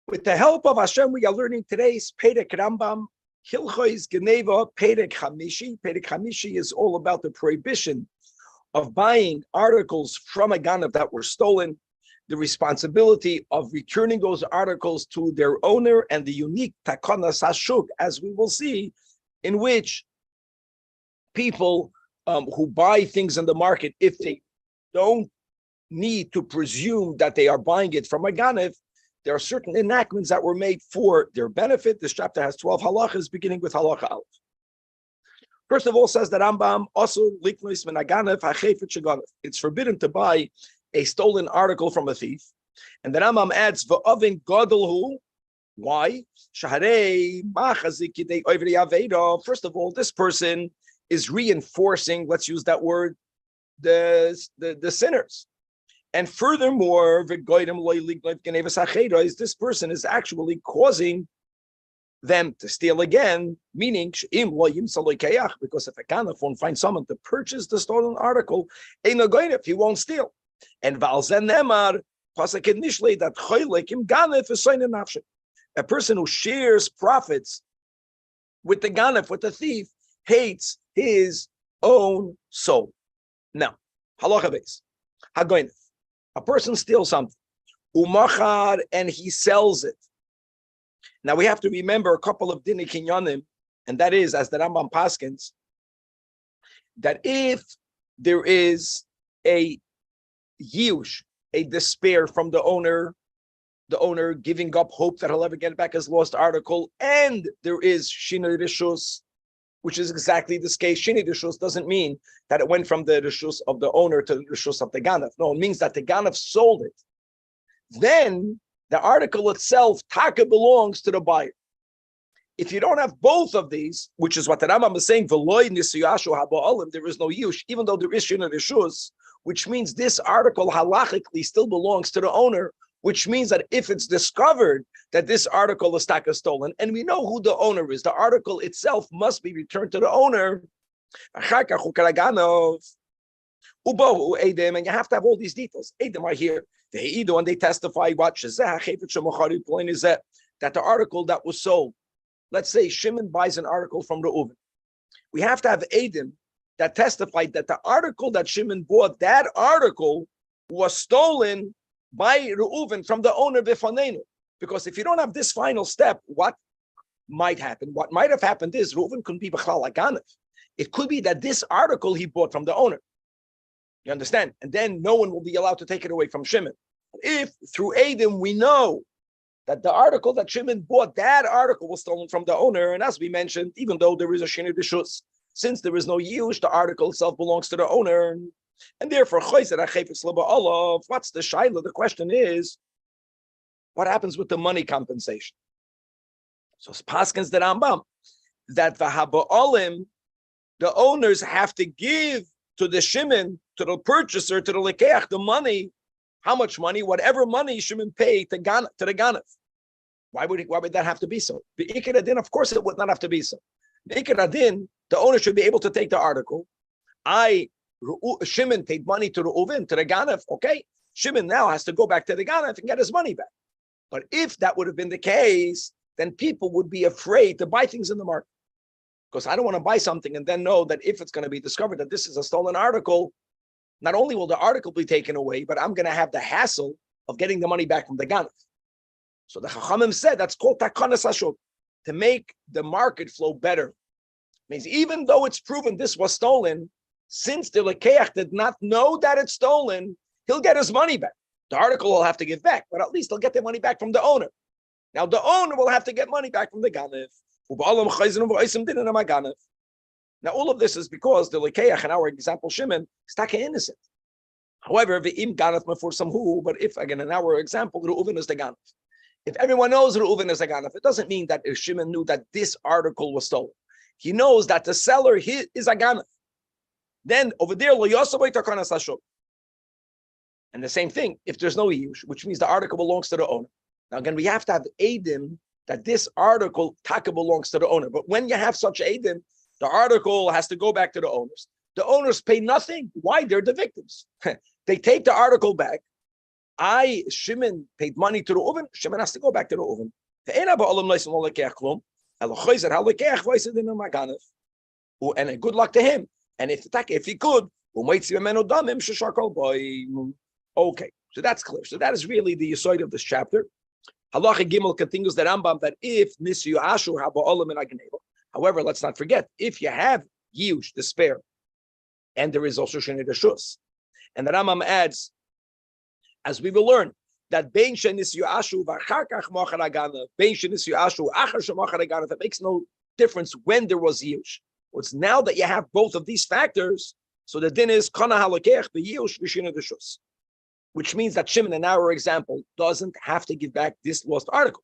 With the help of Hashem, we are learning today's Perek Rambam, Hilchos Geneva, Perek Hamishi. Perek Hamishi is all about the prohibition of buying articles from a ganav that were stolen, the responsibility of returning those articles to their owner, and the unique takonas hashuk, as we will see, in which people who buy things in the market, if they don't need to presume that they are buying it from a ganav, there are certain enactments that were made for their benefit. This chapter has 12 halachas, beginning with halacha aleph. First of all, says that Rambam also liknois min haganav hachefet sheganav. It's forbidden to buy a stolen article from a thief. And the Rambam adds v'ovin gadolhu. Why? Shaharei machazik yidei ovri aveda. First of all, this person is reinforcing, let's use that word, the sinners. And furthermore, this person is actually causing them to steal again, meaning, because if a ganav won't find someone to purchase the stolen article, he won't steal. And that a person who shares profits with the ganav, with the thief, hates his own soul. Now, halacha beis, hagoynef. A person steals something, umachar, and he sells it. Now we have to remember a couple of dinei kinyanim, and that is, as the Rambam paskins, that if there is a yush, a despair from the owner giving up hope that he'll ever get back his lost article, and there is shinui rishus, which is exactly this case. Shinui rishus doesn't mean that it went from the rishus of the owner to the rishus of the ganav. No, it means that the ganav sold it. Then the article itself, taka, belongs to the buyer. If you don't have both of these, which is what the Rambam is saying, v'loy nisuyashu haba'alim, there is no yush, even though there is shinui rishus, which means this article halachically still belongs to the owner, which means that if it's discovered that this article is taka stolen, and we know who the owner is, the article itself must be returned to the owner. And you have to have all these details. Edom are here. And they testify what the point is that the article that was sold, let's say Shimon buys an article from Reuven. We have to have Edom that testified that the article that Shimon bought, that article was stolen by Reuven from the owner Bifanenu. Because if you don't have this final step, what might happen? What might have happened is Reuven couldn't be B'chlal Haganav. It could be that this article he bought from the owner. You understand? And then no one will be allowed to take it away from Shimon. If through Edom we know that the article that Shimon bought, that article was stolen from the owner, and as we mentioned, even though there is a shinui rishus, since there is no yush, the article itself belongs to the owner. And therefore, what's the shaila? The question is, what happens with the money compensation? So paskins the Rambam that v'haba'olim, the owners have to give to the Shimon, to the purchaser, to the lekeach, the money. How much money? Whatever money Shimon paid to the ganav. Why would that have to be so? The Ikar Adin, of course, it would not have to be so. The Ikar Adin, the owner should be able to take the article. Shimon paid money to Reuven, to the ganav. Okay, Shimon now has to go back to the ganav and get his money back. But if that would have been the case, then people would be afraid to buy things in the market. Because I don't want to buy something and then know that if it's going to be discovered that this is a stolen article, not only will the article be taken away, but I'm going to have the hassle of getting the money back from the ganav. So the Chachamim said that's called takonas hashuk, to make the market flow better. Means even though it's proven this was stolen, since the lekeach did not know that it's stolen, he'll get his money back. The article will have to give back, but at least he'll get the money back from the owner. Now the owner will have to get money back from the ganav. Now all of this is because the lekeach, in our example Shimon, is taka innocent. However, v'im ganav mefursam hu, but if again in our example Reuven is the ganav. If everyone knows Reuven is the ganav, it doesn't mean that Shimon knew that this article was stolen. He knows that the seller is a ganav. Then over there, lo yosavay takonas hashuk. And the same thing, if there's no yush, which means the article belongs to the owner. Now again, we have to have edim that this article taka belongs to the owner. But when you have such edim, the article has to go back to the owners. The owners pay nothing. Why? They're the victims. They take the article back. Shimon paid money to the Reuven, Shimon has to go back to the Reuven. And good luck to him. And if he could, okay, so that's clear. So that is really the yisoid of this chapter. Halacha Gimel continues the Rambam that if nisyu ashu haba olam in agneva. However, let's not forget, if you have yush, despair, and there is also shenei reshus, and the Rambam adds, as we will learn, that bein shenisyu ashu v'achar kach mochar agana, bein shenisyu ashu achar shemochar agana, that makes no difference when there was yush. It's now that you have both of these factors, so the din is kana halakech b'yush v'shenei reshus, which means that Shimon, in our example, doesn't have to give back this lost article.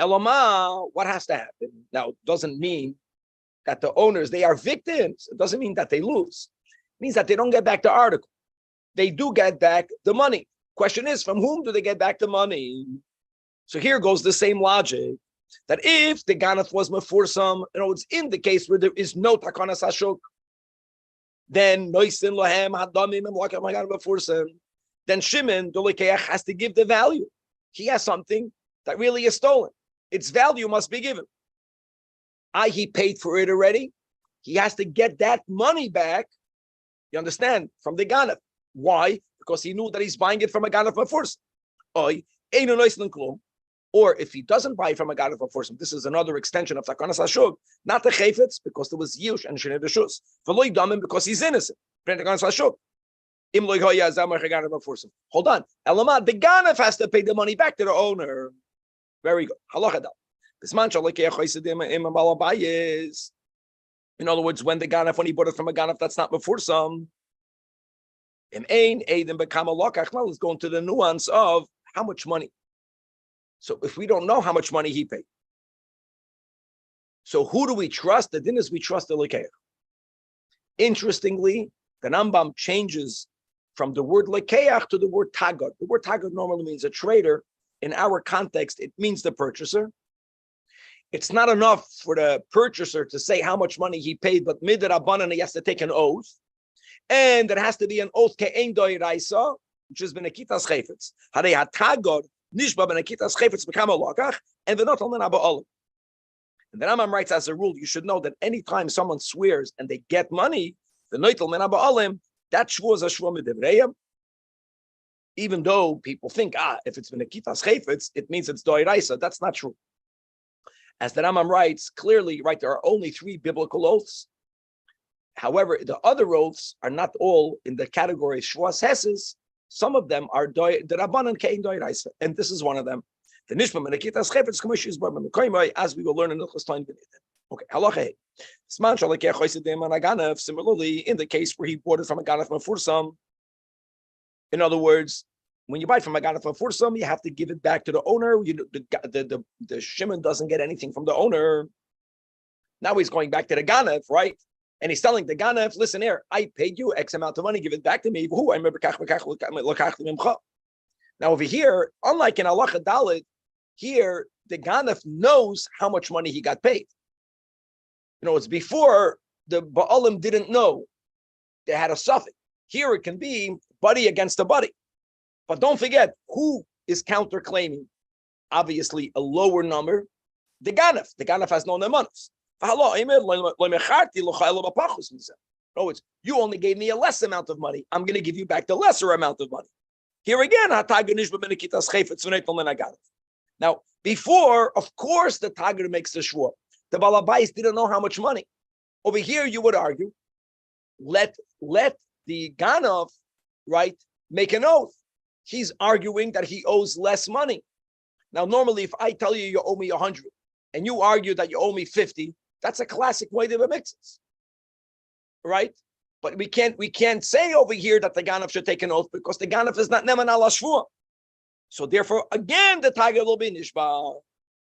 Elama, what has to happen? Now, it doesn't mean that the owners, they are victims. It doesn't mean that they lose. It means that they don't get back the article. They do get back the money. Question is, from whom do they get back the money? So here goes the same logic, that if the ganaf was mefursam, it's in the case where there is no takanas hashuk, then noisin lohem hadamim and wakam mefursam, then Shimon Dolikeach has to give the value. He has something that really is stolen. Its value must be given. He paid for it already. He has to get that money back. You understand? From the ganaf. Why? Because he knew that he's buying it from a ganaf mefursam. Or if he doesn't buy from a ganaf mefursam, this is another extension of takanas hashuk, not the chayfetz, because there was yush and shenei reshus. V'lo damim, because he's innocent. Takanas hashuk. Hold on. Elamad, the ganaf has to pay the money back to the owner. Very good. In other words, when he bought it from a ganaf that's not mefursam, let's go into the nuance of how much money. So if we don't know how much money he paid, so who do we trust? The din is we trust the lekeach. Interestingly, the Rambam changes from the word lekeach to the word tagad. The word tagad normally means a trader. In our context, it means the purchaser. It's not enough for the purchaser to say how much money he paid, but midrabanan he has to take an oath, and there has to be an oath ke'ein doiraisa, which is benekitas chayfetz. Harei hatagod nishba benekitas chayfetz b'kama lokach, and the notal menaba olim. And the Rambam writes as a rule, you should know that anytime someone swears and they get money, the notal menaba olim, that shvur is a shvur midivreim. Even though people think, if it's benekitas chayfetz, it means it's doiraisa. That's not true. As the Rambam writes clearly, right, there are only 3 biblical oaths. However, the other oaths are not all in the category of shvuas heses. Some of them are the rabbanan kein doiraisa, and this is one of them. The nishma benekitas chayfetz k'moshes b'arman mekoymai, as we will learn in the Chostain B'nitten. Okay, halacha. Similarly, in the case where he bought it from a ganaf mefursam, in other words, when you buy from a ganaf mefursam, you have to give it back to the owner. The Shimon doesn't get anything from the owner. Now he's going back to the ganaf, right? And he's telling the ganaf, listen here, I paid you X amount of money, give it back to me. Now over here, unlike in halacha dalit, here the ganaf knows how much money he got paid. It's before the ba'alim didn't know. They had a suffix. Here it can be buddy against a buddy. But don't forget, who is counterclaiming? Obviously, a lower number. The ganaf. The ganaf has no nemanos. No, it's you only gave me a less amount of money. I'm going to give you back the lesser amount of money. Here again, now, before, of course, the Tagar makes the shvur. The Balabais didn't know how much money. Over here, you would argue, let the ganaf, right, make an oath. He's arguing that he owes less money. Now, normally, if I tell you owe me 100 and you argue that you owe me 50, that's a classic way of a mixes, right? But we can't say over here that the ganaf should take an oath because the ganaf is not neman al hashvua. So therefore, again, the tiger will be nishba.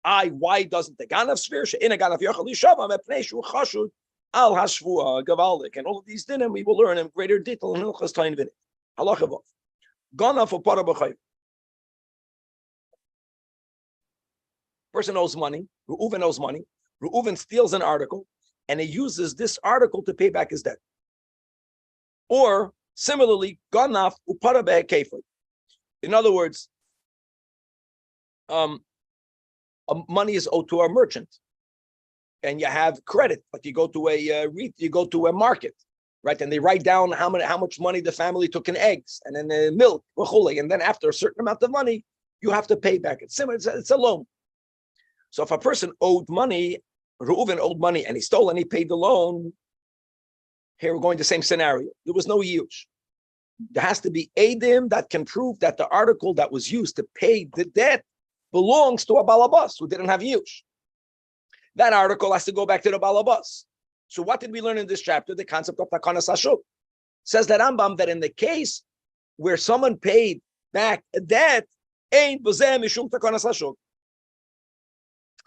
Why doesn't the ganaf swear? In a ganaf yochel yishava mepnei shu chashud al hashvua gavaldik, and all of these dinim we will learn in greater detail in Hilchos Tayin V'nit. Halacha v'ov. Ganaf or para b'chayv. Person owes money. Reuven owes money. Reuven steals an article, and he uses this article to pay back his debt. Or Similarly, ganaf uparabe kefir. In other words, money is owed to a merchant, and you have credit. Like you go to a market, right? And they write down how much money the family took in eggs and then milk, and then after a certain amount of money, you have to pay back. It's similar. It's a loan. So if a person owed money, Reuven owed money, and he stole and he paid the loan, here we're going to the same scenario. There was no yush. There has to be edim that can prove that the article that was used to pay the debt belongs to a balabas who didn't have yush. That article has to go back to the balabas. So what did we learn in this chapter? The concept of takanas hashuk. Says that Rambam that in the case where someone paid back a debt, ain't b'zeh mishum takanas hashuk.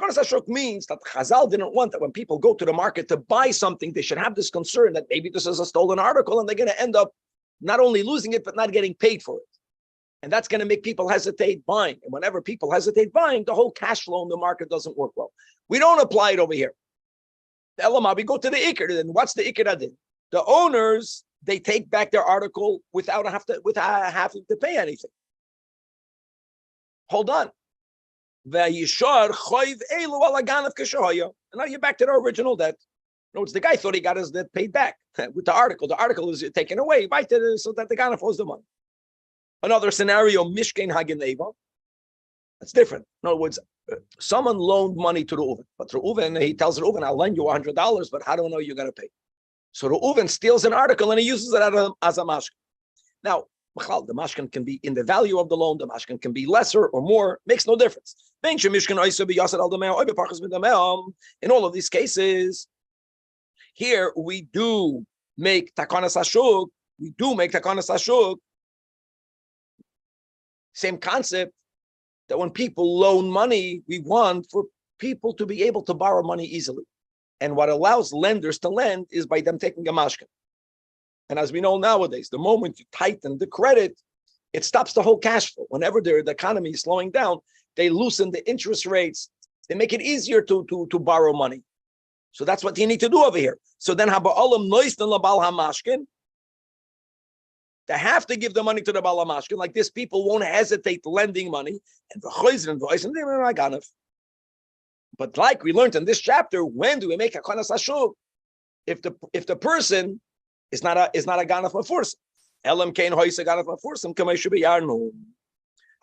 Takanas hashuk means that Chazal didn't want that when people go to the market to buy something, they should have this concern that maybe this is a stolen article and they're going to end up not only losing it, but not getting paid for it. And that's going to make people hesitate buying. And whenever people hesitate buying, the whole cash flow in the market doesn't work well. We don't apply it over here. The Elamah, we go to the Iker. And what's the Iker adin? The owners, they take back their article without having to pay anything. Hold on. And now you're back to the original debt. No, it's the guy thought he got his debt paid back with the article. The article is taken away so that the Ganef owes the money. Another scenario, Mishkein Hageneva. That's different. In other words, someone loaned money to Reuven, but Reuven, he tells Reuven, I'll lend you $100, but how do I know you're going to pay? So Reuven steals an article and he uses it as a mashkin. Now, the mashkin can be in the value of the loan, the mashkin can be lesser or more, makes no difference. In all of these cases, here we do make takanas hashuk. Same concept that when people loan money, we want for people to be able to borrow money easily. And what allows lenders to lend is by them taking a mashkin. And as we know nowadays, the moment you tighten the credit, it stops the whole cash flow. Whenever the economy is slowing down, they loosen the interest rates. They make it easier to borrow money. So that's what you need to do over here. So then haba'olam noisten labal hamashkin. They have to give the money to the Bala Mashkin. Like this, people won't hesitate lending money. But like we learned in this chapter, when do we make a kanas hashuk? If the person is not a ganaf mafursim, elam kein hoyse ganaf mafursim kamay shubi yarnu.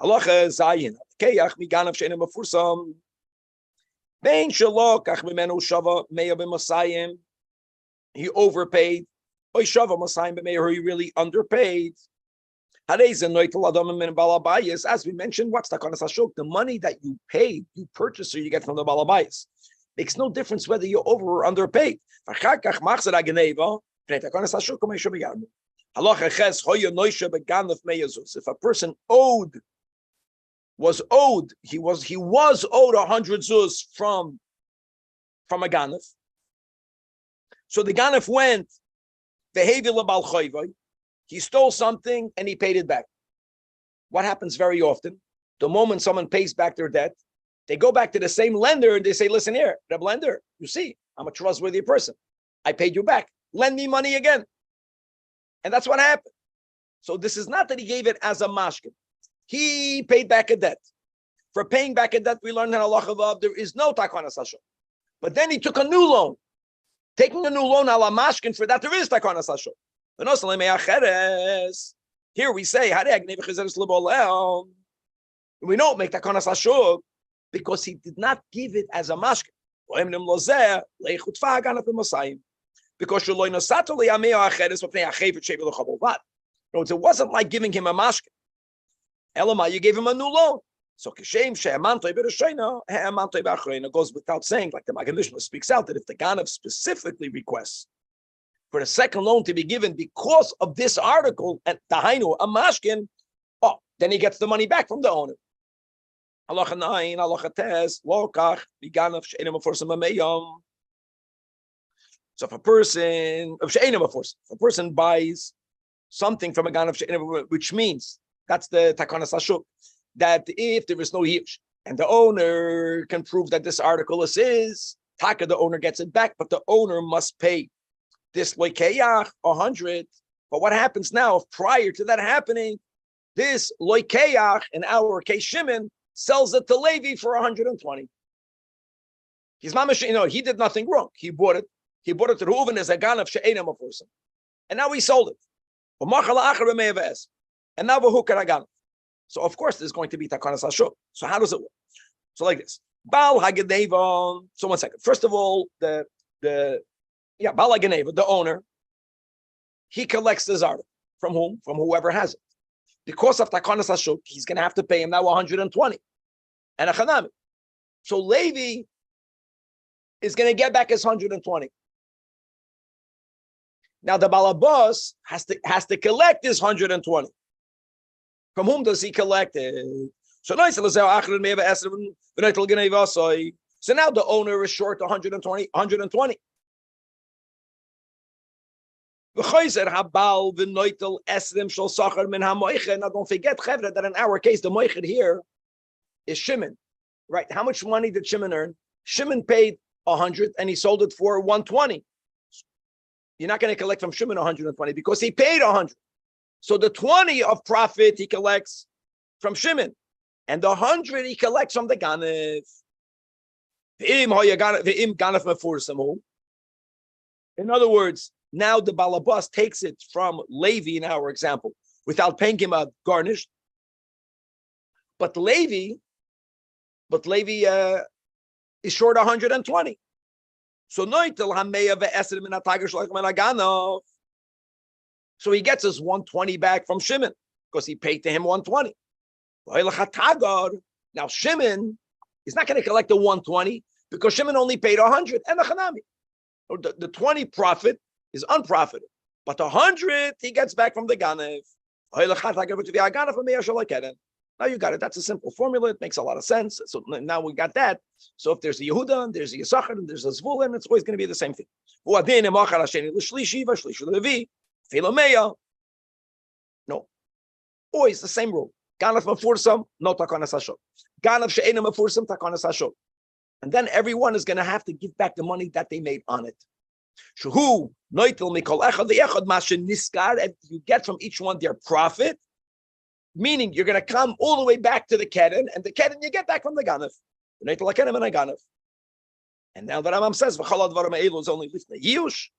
Halacha zayin keyach mi ganaf she'enem mafursam. Bein shalok ach mimenu shava meya b'masayim. He overpaid. He really underpaid. As we mentioned, what's takanas hashuk? The money that you paid, you purchase, or you get from the balabayas. Makes no difference whether you're over or underpaid. If a person was owed 100 zuz from a ganef. So the ganef went. He stole something and he paid it back. What happens very often? The moment someone pays back their debt, they go back to the same lender and they say, listen here, the lender, you see, I'm a trustworthy person. I paid you back. Lend me money again. And that's what happened. So this is not that he gave it as a mashkin. He paid back a debt. For paying back a debt, we learned in halacha vav, there is no takanas hashuk. But then he took a new loan. Taking a new loan ala mashkin, for that there is takanas hashuk. Here we say, we don't make takanas hashuk because he did not give it as a mashkin. Because it wasn't like giving him a mashkin. Elamai, you gave him a new loan. So it goes without saying, like the Magen Mishnah speaks out, that if the Ganav specifically requests for the second loan to be given because of this article at Tahainu, a mashkin, then he gets the money back from the owner. Halacha 9, halacha 10, lokach b'ganav she'enim aforsim ameyam. So if a person buys something from a Ganav she'enim, which means that's the takanas hashuk, that if there is no hirsch and the owner can prove that this article is his, taka, the owner gets it back, but the owner must pay this loikeyach 100, But what happens now, if prior to that happening, this loikeach, in our case, Shimon, sells it to Levi for 120. He's mamash, he did nothing wrong. He bought it. He bought it to Reuven as a ganav she'enam aforsim. And now he sold it. And now v'hukar aganav. So of course there's going to be takanas hashuk. So how does it work? So like this. Baal hageneva. So 1 second. First of all, Baal hageneva, the owner, he collects the zara. From whom? From whoever has it. Because of takanas hashuk, he's going to have to pay him now 120 and a chanami. So Levi is going to get back his 120. Now the balabas has to collect his 120. From whom does he collect it? So now the owner is short 120. Now don't forget, that in our case, the moiched here is Shimon. Right? How much money did Shimon earn? Shimon paid 100 and he sold it for 120. You're not going to collect from Shimon 120 because he paid 100. So the 20 of profit he collects from Shimon, and the 100 he collects from the Ganev. In other words, now the balabas takes it from Levi in our example without paying him a garnish. But Levi is short 120. So so he gets his 120 back from Shimon because he paid to him 120. Now Shimon is not going to collect the 120 because Shimon only paid 100 and the chanami. The 20 profit is unprofited, but the 100 he gets back from the ganev. Now you got it. That's a simple formula. It makes a lot of sense. So now we got that. So if there's a Yehuda, and there's a Yisachar, and there's a Zvulun, it's always going to be the same thing. No. Always the same rule. Ganav mafursam, no takanas hashok. Ganav she'ena mafursam, takanas hashok. And then everyone is going to have to give back the money that they made on it. Shuhu noitel mikol echad ve'echad mashen niskar, and you get from each one their profit. Meaning you're going to come all the way back to the Keren, and the Keren you get back from the Ganav. And now the Rambam says, is only Yush,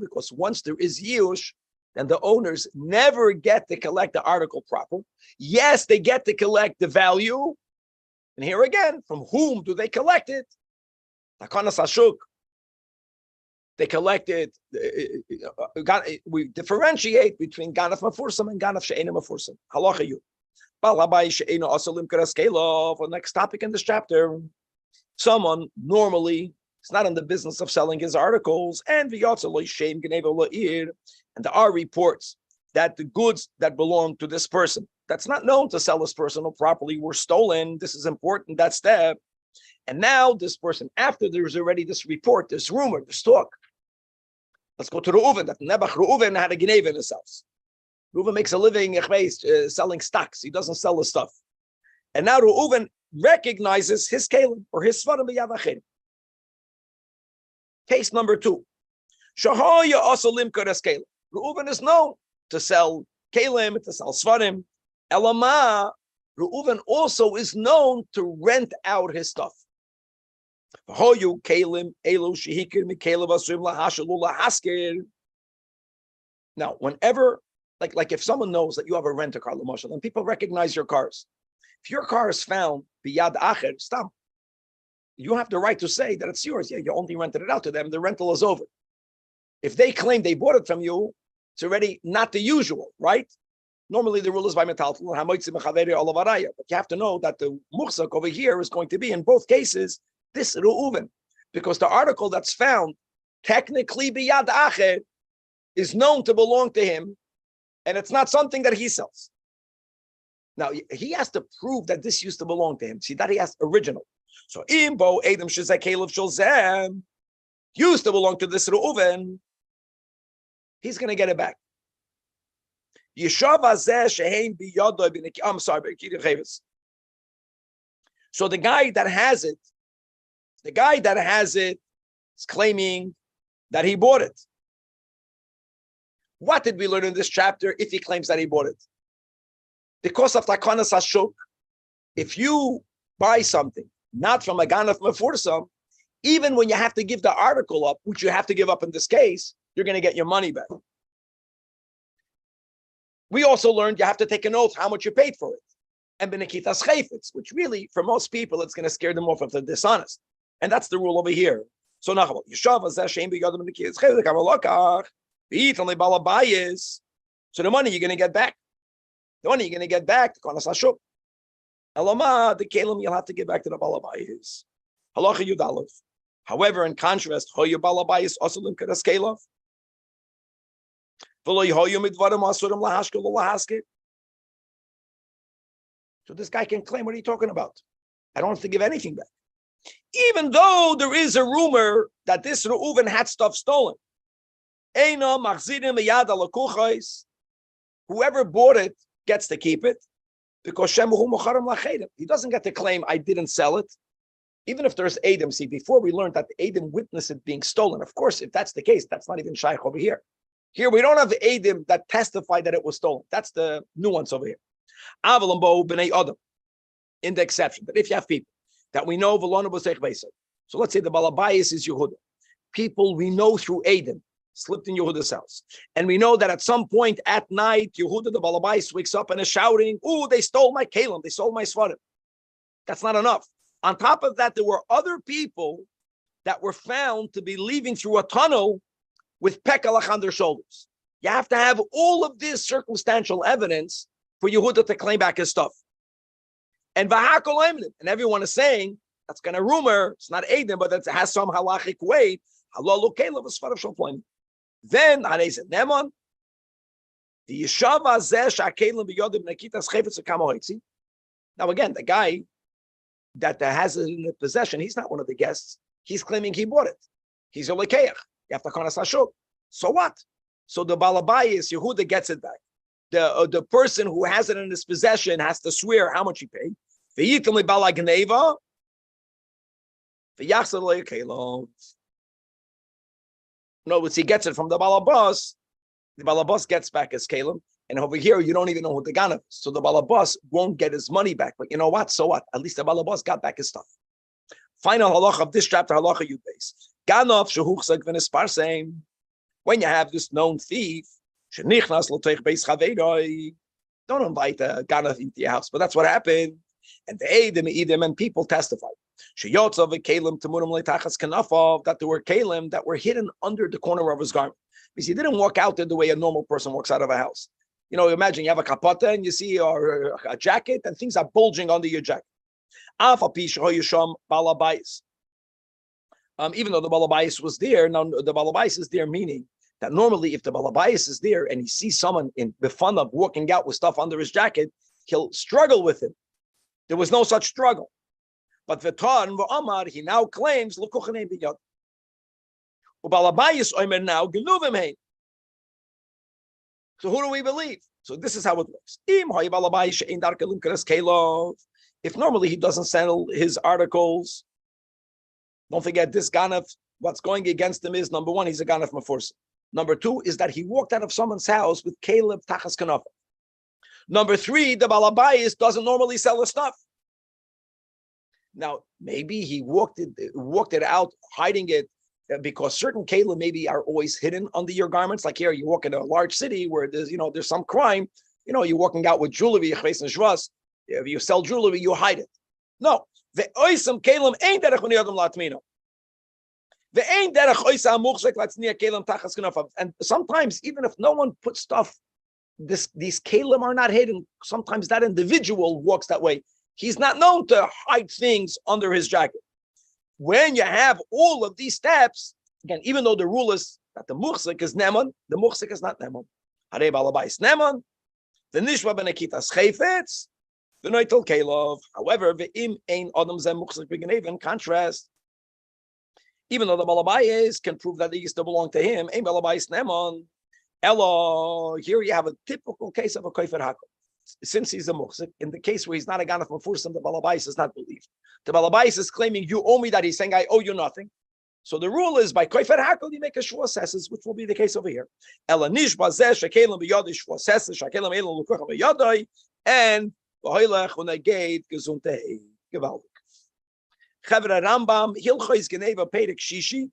because once there is Yush, then the owners never get to collect the article proper. Yes, they get to collect the value. And here again, from whom do they collect it? Takanas Hashuk. They collected. We differentiate between Ganav Mafursam and Ganav She'ena Mafursam. Halacha Yu. For the next topic in this chapter, someone normally is not in the business of selling his articles, and there are reports that the goods that belong to this person, that's not known to sell his personal property, were stolen. This is important, that step. And now this person, after there's already this report, this rumor, this talk. Let's go to Reuven. That Nebuch Reuven had a gneva in his house. Reuven makes a living selling stocks. He doesn't sell the stuff. And now Reuven recognizes his kalim or his svarim b'yad. Case number 2. Shahoya also limkar es kalim. Reuven is known to sell kalim, to sell svarim. Elama, Reuven also is known to rent out his stuff. Now, whenever, like if someone knows that you have a rent a car, and people recognize your cars, if your car is found biyad acher, stop. You have the right to say that it's yours. Yeah, you only rented it out to them. The rental is over. If they claim they bought it from you, it's already not the usual, right? Normally the rule is by metal, but you have to know that the muhsak over here is going to be in both cases this Reuven, because the article that's found technically biyad acher is known to belong to him, and it's not something that he sells. Now he has to prove that this used to belong to him. See, that he has original. So imbo Adam shizak Caleb shulzem used to belong to this Reuven. He's going to get it back. I'm sorry, so the guy that has it is claiming that he bought it. What did we learn in this chapter if he claims that he bought it? Because of Takanas Hashuk, if you buy something not from a Ganaf Mefursam, even when you have to give the article up, which you have to give up in this case, you're going to get your money back. We also learned you have to take an oath how much you paid for it. And Benekitas Chayfetz, which really, for most people, it's going to scare them off if they're dishonest. And that's the rule over here. So now, so the money you're going to get back. The money you're going to get back, the kelim you'll have to give back to the balabayis. Halacha Yudalev. However, in contrast, hoyu balabayis osulim kedas kelov. So this guy can claim, what are you talking about? I don't have to give anything back. Even though there is a rumor that this Reuven had stuff stolen. Whoever bought it gets to keep it because he doesn't get to claim I didn't sell it. Even if there's Adam, see, before we learned that the Adam witnessed it being stolen. Of course, if that's the case, that's not even shaykh over here. Here, we don't have Adam that testified that it was stolen. That's the nuance over here. In the exception, that if you have people that we know, so let's say the Balabayis is Yehuda. People we know through Adam slipped in Yehuda's house. And we know that at some point at night, Yehuda, the Balabais, wakes up and is shouting, "Oh, they stole my Kalim, they stole my Svarim." That's not enough. On top of that, there were other people that were found to be leaving through a tunnel with Pekalach on their shoulders. You have to have all of this circumstantial evidence for Yehuda to claim back his stuff. And Vahakol Emnim, and everyone is saying, that's going to rumor, it's not Adam, but it has some halachic weight. Then, the Yeshava Zeh Shakelim B'Yodim Nekitas Chayfetz Kamoitzi. Now again, the guy that has it in the possession, he's not one of the guests. He's claiming he bought it. He's a lekeach. You have to konas hashuk. So what? So the balabayis Yehuda gets it back. The person who has it in his possession has to swear how much he paid. V'yitim lebala gneva. V'yachzor lekelim. In other words, he gets it from the balabas. The balabas gets back his kalim, and over here you don't even know who the ganav is. So the balabas won't get his money back. But you know what? So what? At least the balabas got back his stuff. Final halacha of this chapter, halacha yud beis. Ganav shehuchzak v'nisparsem. When you have this known thief, shenichnas l'teich beis chaveiroi. Don't invite a ganav into your house. But that's what happened. And the Eidim and people testified. That there were kalim that were hidden under the corner of his garment. Because he didn't walk out there the way a normal person walks out of a house. You know, imagine you have a kapata and you see a jacket and things are bulging under your jacket. Even though the balabais was there, now the balabais is there meaning that normally if the balabais is there and he sees someone in befanav walking out with stuff under his jacket, he'll struggle with him. There was no such struggle. But V'tan v'Amar, he now claims l'kuchanein b'yad. Ubalabayis omer now genuvim hein. So who do we believe? So this is how it works. If normally he doesn't sell his articles, don't forget this ganaf. What's going against him is number one, he's a ganaf mafursa. Number two is that he walked out of someone's house with Caleb tachas kanafa. Number three, the balabayis doesn't normally sell his stuff. Now, maybe he walked it out, hiding it, because certain Kalim maybe are always hidden under your garments. Like here, you walk in a large city where there's some crime. You're walking out with jewelry, if you sell jewelry, you hide it. No, the oisam Kalim ain't derech v'niyadam latmino. The ain't derech oisam muchzek latzniya Kalim tachas k'nafam. And sometimes, even if no one puts stuff, these Kalim are not hidden. Sometimes that individual walks that way. He's not known to hide things under his jacket. When you have all of these steps, again, even though the rule is that the muhsik is neman, the muhsik is not neman. Harei balabais neman, the nishwa benekitas chayfetz, the noitel kelov. However, ve'im ein adam zeh muhsik b'genev. In contrast, even though the balabais can prove that they used to belong to him, ein balabais neman. Elo, here you have a typical case of a kofer hakol. Since he's a muhsik, in the case where he's not a ganaf mafursim, the balabais is not believed. The balabais is claiming you owe me that. He's saying I owe you nothing. So the rule is by koifer hakel you make a shvua sesses, which will be the case over here. Ela nishba zeh shekelim b'yadai shvua sesses shekelim elu lukucham b'yadai and v'hoylech unageit gezuntei gewaldig. Chavra Rambam Hilchos Geneva Perek Shishi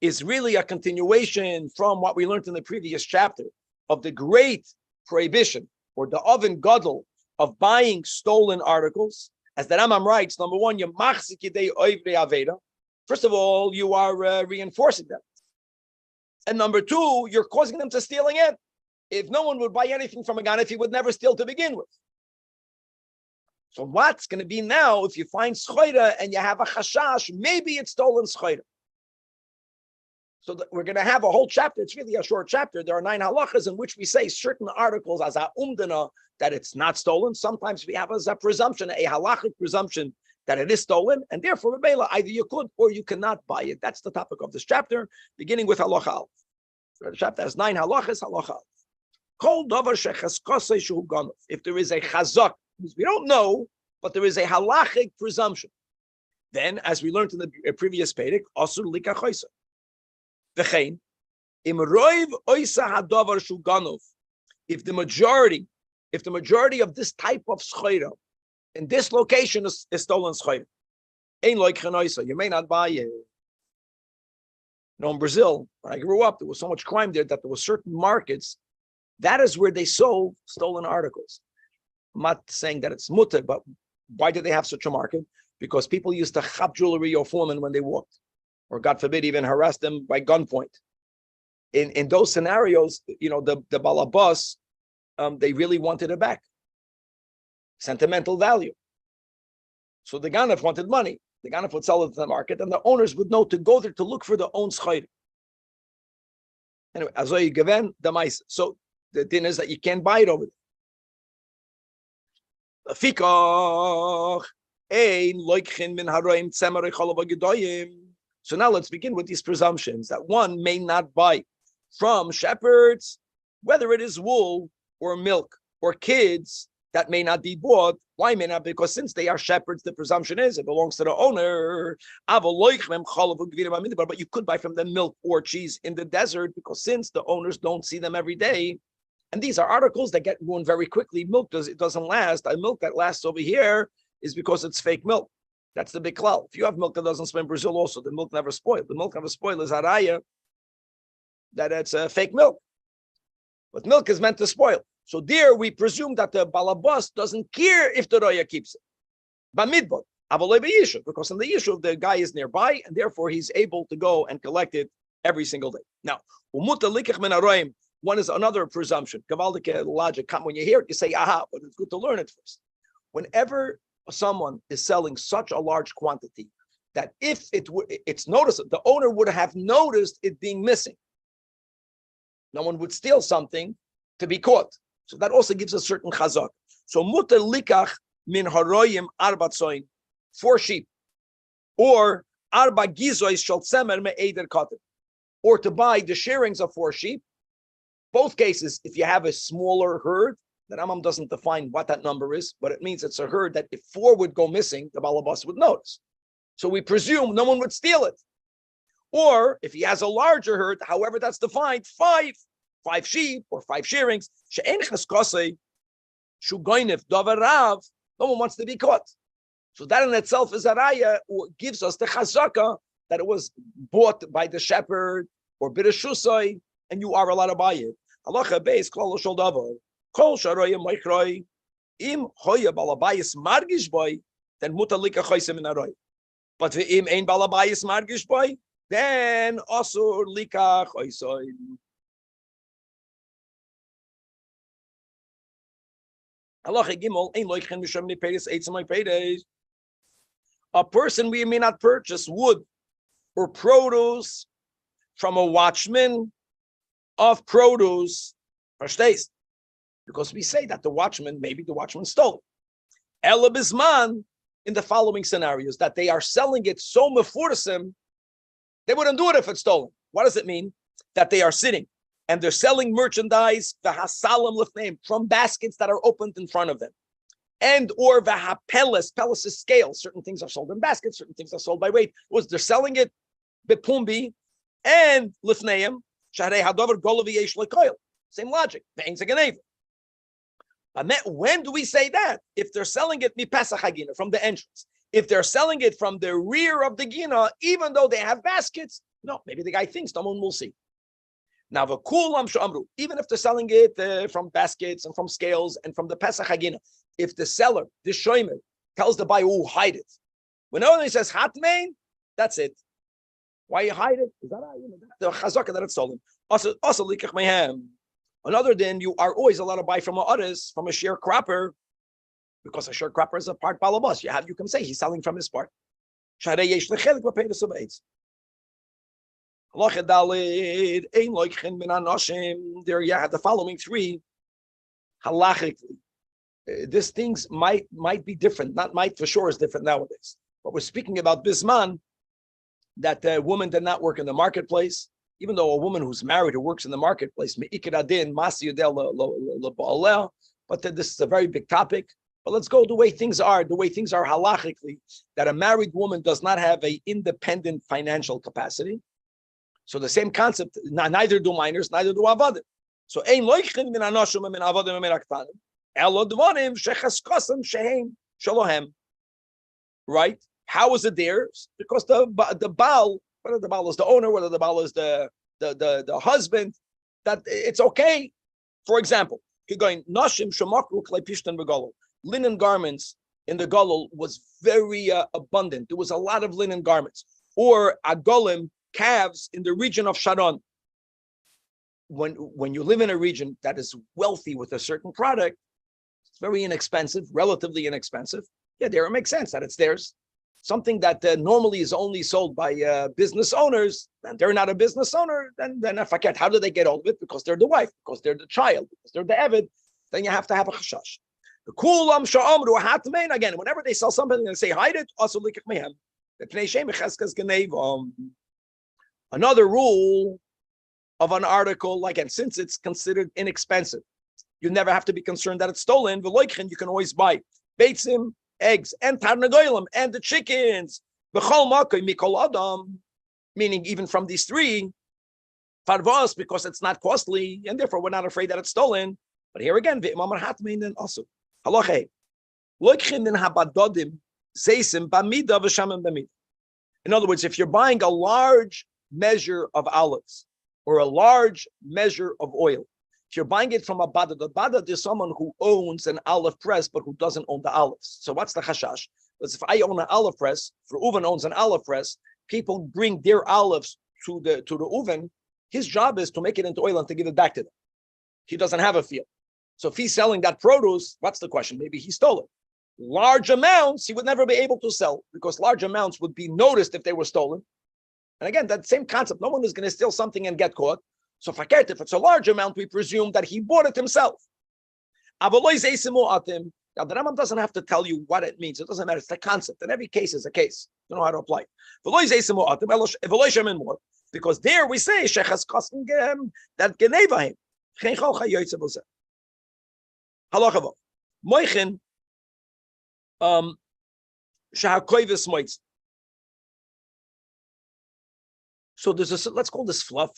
is really a continuation from what we learned in the previous chapter of the great prohibition or the oven gadol of buying stolen articles. As the Rambam writes, number one, you machzik yidei oivnei aveda. First of all, you are reinforcing them. And number two, you're causing them to steal again. If no one would buy anything from a ganef, he would never steal to begin with. So what's going to be now if you find schoira and you have a chashash, maybe it's stolen schoira. So we're going to have a whole chapter. It's really a short chapter. There are 9 halachas in which we say certain articles as a umdana that it's not stolen. Sometimes we have as a presumption, a halachic presumption that it is stolen, and therefore, either you could or you cannot buy it. That's the topic of this chapter, beginning with halacha aleph. So the chapter has 9 halachas, halacha aleph. Kol davar shechaskosei shu ganav. If there is a chazak, we don't know, but there is a halachic presumption. Then, as we learned in the previous perek, asur likachoisa. V'chein im roiv oisa hadavar shu ganav. If the majority of this type of schoira in this location is stolen schoira, ein loik chenoisa, you may not buy it. In Brazil, when I grew up, there was so much crime there that there were certain markets. That is where they sold stolen articles. I'm not saying that it's mutter, but why do they have such a market? Because people used to chop jewelry or women when they walked, or God forbid, even harass them by gunpoint. In those scenarios, the balabas, they really wanted it back. Sentimental value. So the ganef wanted money. The ganef would sell it to the market, and the owners would know to go there to look for their own schayr. Anyway, azoy given the mice. So the thing is that you can't buy it over there. So now let's begin with these presumptions that one may not buy from shepherds, whether it is wool or milk or kids that may not be bought. Why may not? Because since they are shepherds, the presumption is it belongs to the owner. But you could buy from them milk or cheese in the desert because since the owners don't see them every day, and these are articles that get ruined very quickly. Milk doesn't last. A milk that lasts over here is because it's fake milk. That's the big cloud. If you have milk that doesn't spoil in Brazil, also the milk never spoiled. The milk never spoiled is haraya that it's fake milk. But milk is meant to spoil. So there we presume that the balabas doesn't care if the roya keeps it. Bamidbot, because in the issue the guy is nearby and therefore he's able to go and collect it every single day. Now, one is another presumption. Gavaldik logic. When you hear it, you say, aha, but it's good to learn it first. Whenever someone is selling such a large quantity that if it's noticeable, the owner would have noticed it being missing. No one would steal something to be caught. So that also gives a certain chazak. So mutar likach min haroyim arba tzoin, 4 sheep, or arba gizois shel tzemer me'eder kater, or to buy the shearings of 4 sheep. Both cases, if you have a smaller herd, the Rambam doesn't define what that number is, but it means it's a herd that if 4 would go missing, the balabas would notice. So we presume no one would steal it. Or if he has a larger herd, however that's defined, 5 sheep or 5 shearings, no one wants to be caught. So that in itself is a raya, or gives us the chazaka that it was bought by the shepherd or b'reshusai, and you are allowed to buy it. Halacha beis klal shel davar kol sharoya michroi im hoya balabayis margish boy, then mutalika choisem in aroy. But ve'im ein balabayis margish boy, then asur lika choisem. Halacha gimel ein loichen misham ni peides eitzamay peides. A person we may not purchase wood or produce from a watchman of produce for stays, because we say that maybe the watchman stole it. Ela bisman, in the following scenarios, that they are selling it so mefursim, they wouldn't do it if it's stolen. What does it mean? That they are sitting and they're selling merchandise from baskets that are opened in front of them. and or vahapelis. Pelis is scale. Certain things are sold in baskets. Certain things are sold by weight. Was they're selling it bepumbi and lifneim sharei hadover golavi yesh lekoil. Same logic. When do we say that? If they're selling it mipesach hagina, from the entrance. If they're selling it from the rear of the gina, even though they have baskets, no, maybe the guy thinks someone will see. Now, even if they're selling it from baskets and from scales and from the pesach hagina, if the seller, the shomer, tells the buyer, "Oh, hide it," when only says hatmein, that's it. Why you hide it? Is that the chazaka that it's stolen? Also likach mehem. Another than you are always allowed to buy from others, from a sharecropper, because a sharecropper is a part balabas. You can say he's selling from his part. There you have the following three halachically. These things might be different, not might for sure is different nowadays. But we're speaking about bisman, that the woman did not work in the marketplace. Even though a woman who's married who works in the marketplace, but this is a very big topic. But let's go the way things are halachically, that a married woman does not have an independent financial capacity. So the same concept, neither do minors, neither do avadim. So ein loichin min anoshim min avadim min aktanim, elo dvarim shechaskosem shehem shalohem. Right? How is it there? Because the baal, whether the baal is the owner, whether the baal is the husband, that it's okay. For example, linen garments in the Golol was very abundant. There was a lot of linen garments. Or agolim, calves in the region of Sharon. When you live in a region that is wealthy with a certain product, it's very inexpensive, relatively inexpensive. Yeah, there it makes sense that it's theirs. Something that normally is only sold by business owners, and they're not a business owner, then I forget, how do they get all of it? Because they're the wife, because they're the child, because they're the Eved, then you have to have a chashash. The kulam sha'amru hatmein, again, whenever they sell something and say, hide it, also likach mehem. Another rule of an article, again, since it's considered inexpensive, you never have to be concerned that it's stolen. You can always buy beitzim, eggs, and tarnagoyim, and the chickens. Meaning even from these three, farvos, because it's not costly, and therefore we're not afraid that it's stolen. But here again, then also. In other words, if you're buying a large measure of olives or a large measure of oil, if you're buying it from a badad, the badad is someone who owns an olive press but who doesn't own the olives. So what's the chashash? Because if I own an olive press, if Reuven owns an olive press, people bring their olives to the Reuven. His job is to make it into oil and to give it back to them. He doesn't have a field. So if he's selling that produce, what's the question? Maybe he stole it. Large amounts he would never be able to sell because large amounts would be noticed if they were stolen. And again, that same concept, no one is going to steal something and get caught. So if it's a large amount, we presume that he bought it himself. Now, the Rambam doesn't have to tell you what it means. It doesn't matter. It's the concept. And every case is a case. You know how to apply it. Because there we say, that geneva him. So there's let's call this fluff.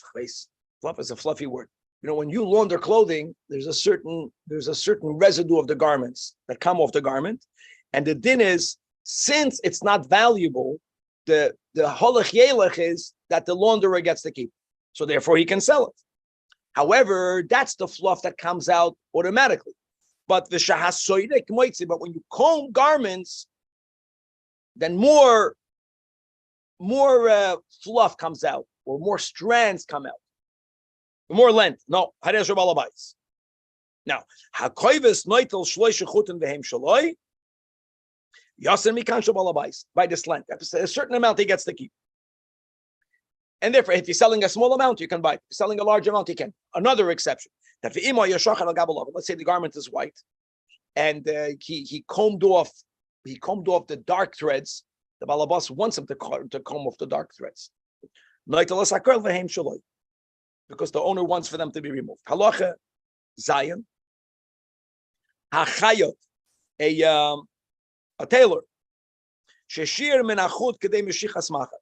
Fluff is a fluffy word. You know, when you launder clothing, there's a certain residue of the garments that come off the garment. And the din is, since it's not valuable, the holach yelech is that the launderer gets to keep. So therefore he can sell it. However, that's the fluff that comes out automatically. But the shahasoidek moitzi, but when you comb garments, then more fluff comes out, or more strands come out, more length. No, haresh balabais. Now, hakoyves noitel shloisha chuten vehem shaloi yasen mikan shabalabais, by this length. A certain amount he gets to keep. And therefore, if you're selling a small amount, you can buy it. If you're selling a large amount, you can. Another exception. That let's say the garment is white, and he combed off the dark threads. The balabas wants him to comb off the dark threads, because the owner wants for them to be removed. Halacha Zion, hachayot a tailor. Sheshir menachut kedei meshichas macha.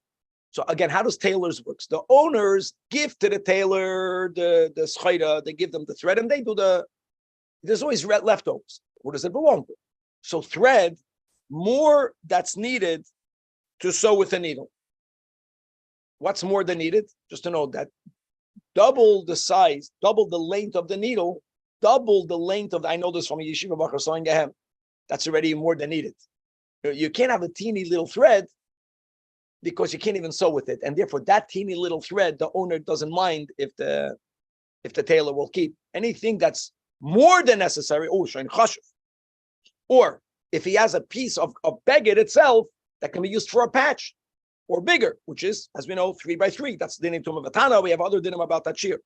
So again, how does tailors work? The owners give to the tailor the schayda, they give them the thread, and they do there's always leftovers. Where does it belong to? So thread, more that's needed to sew with a needle. What's more than needed? Just to know that double the size, double the length of the needle, double the length of, I know this from a yeshiva bachar sewing a hem. That's already more than needed. You can't have a teeny little thread because you can't even sew with it. And therefore, that teeny little thread, the owner doesn't mind if the tailor will keep. Anything that's more than necessary, or if he has a piece of beged itself that can be used for a patch, or bigger, which is, as we know, 3 by 3. That's the dinim of Vatana. We have other dinim about that shear.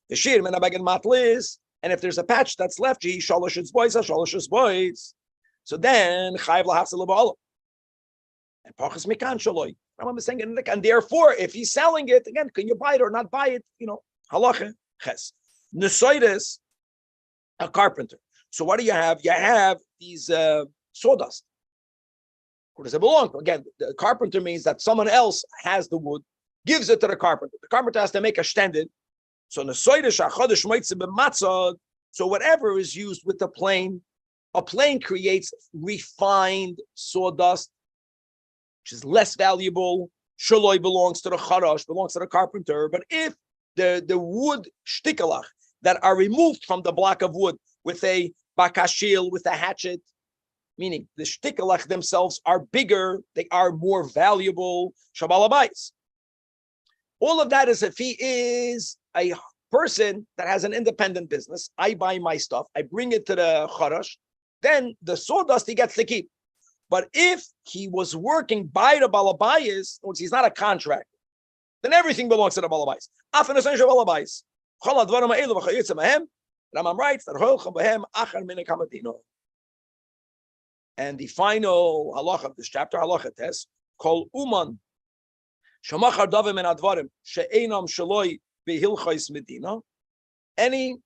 The shear, menabeged matlis, and if there's a patch that's left, shalosh boys. So then, chayiv lahafsel leba'alam. And pachas mikan shaloi. Rambam is saying, and therefore, if he's selling it, again, can you buy it or not buy it? Halacha, ches. Nesoides, a carpenter. So what do you have? You have these sawdust. Who does it belong to? Again, the carpenter means that someone else has the wood, gives it to the carpenter. The carpenter has to make a shtended. So so whatever is used with the plane, a plane creates refined sawdust, which is less valuable. Shaloi belongs to the charash, belongs to the carpenter. But if the wood shtikalach that are removed from the block of wood with a bakashil, with a hatchet, meaning the shtikalach themselves are bigger, they are more valuable. Shabalabais. All of that is if he is a person that has an independent business. I buy my stuff, I bring it to the charash, then the sawdust he gets to keep. But if he was working by the balabayis, which he's not a contractor, then everything belongs to the balabayis. Rambam writes that and the final halacha of this chapter, halacha tes, kol uman shamachar davim and advarim she'enam shaloi behilchais medina. Any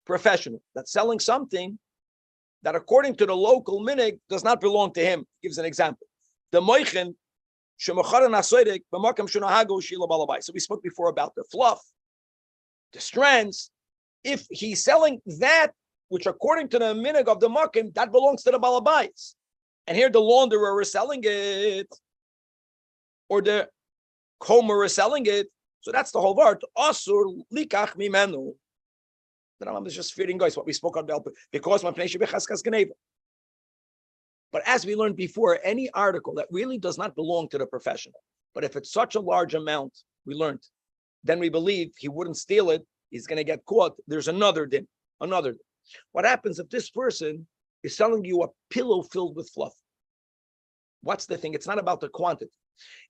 professional that's selling something that, according to the local minig, does not belong to him. He gives an example. The moichin shemachar nasoidik b'makam shunahago shila balabai. So we spoke before about the fluff, the strands. If he's selling that, which according to the minig of the makim, that belongs to the balabais. And here the launderer is selling it, or the comber is selling it. So that's the whole word. Asur likach mimenu. The Rambam is just feeding guys what we spoke about because my But as we learned before, any article that really does not belong to the professional, but if it's such a large amount, we learned, then we believe he wouldn't steal it. He's going to get caught. There's another din. What happens if this person is selling you a pillow filled with fluff? What's the thing? It's not about the quantity.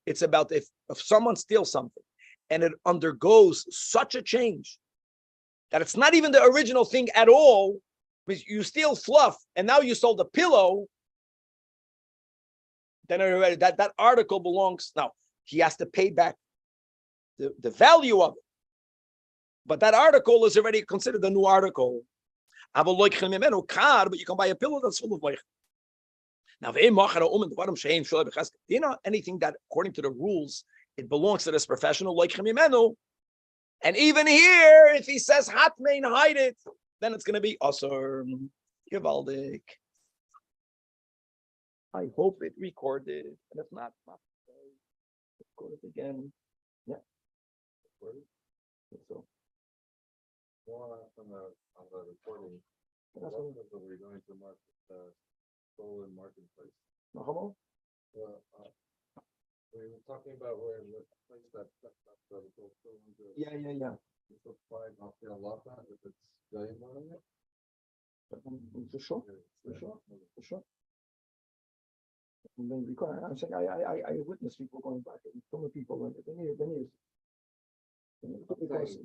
It's about if someone steals something and it undergoes such a change that it's not even the original thing at all, because you steal fluff and now you sold a pillow, then that article belongs. Now, he has to pay back the value of it. But that article is already considered a new article. But you can buy a pillow that's full of leich. Now, anything that, according to the rules, it belongs to this professional, and even here, if he says hatmein, hide it, then it's going to be asur. Givaldik. I hope it recorded, and if not, record it again. Yeah. So. More on the recording. What are we going to market stolen marketplace? No, hello? We were talking about where the place that Yeah. It's applied off the alata if it's very on it. For sure. And then I'm saying I witnessed people going back and killing people and then years. Because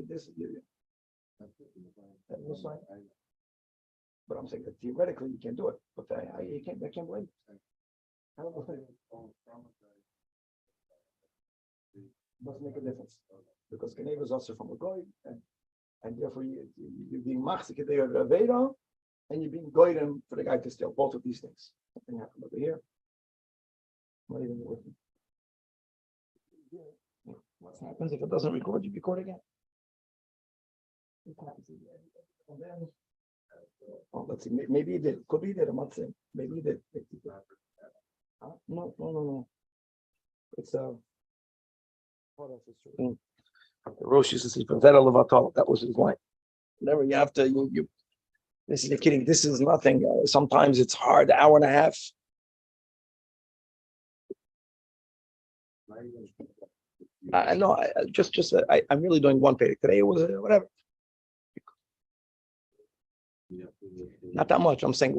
this was like, but I'm saying that theoretically you can't do it, but I can't blame you. I don't know. Doesn't make a difference because Geneva is also from a goy, and therefore you're being machzik there of Aveda, and you're being goyim for the guy to steal. Both of these things. Something happened over here. Not even working. What happens if it doesn't record? You record again. And then, let's see. Maybe he did. Could be he did. I'm not saying. Maybe he did. No. It's what else is true? The Rosh used to say, that was his line. Whenever you have to, you. This is, you're kidding. This is nothing. Sometimes it's hard. Hour and a half. I know. I'm really doing one page today. It was whatever. Not that much. I'm saying.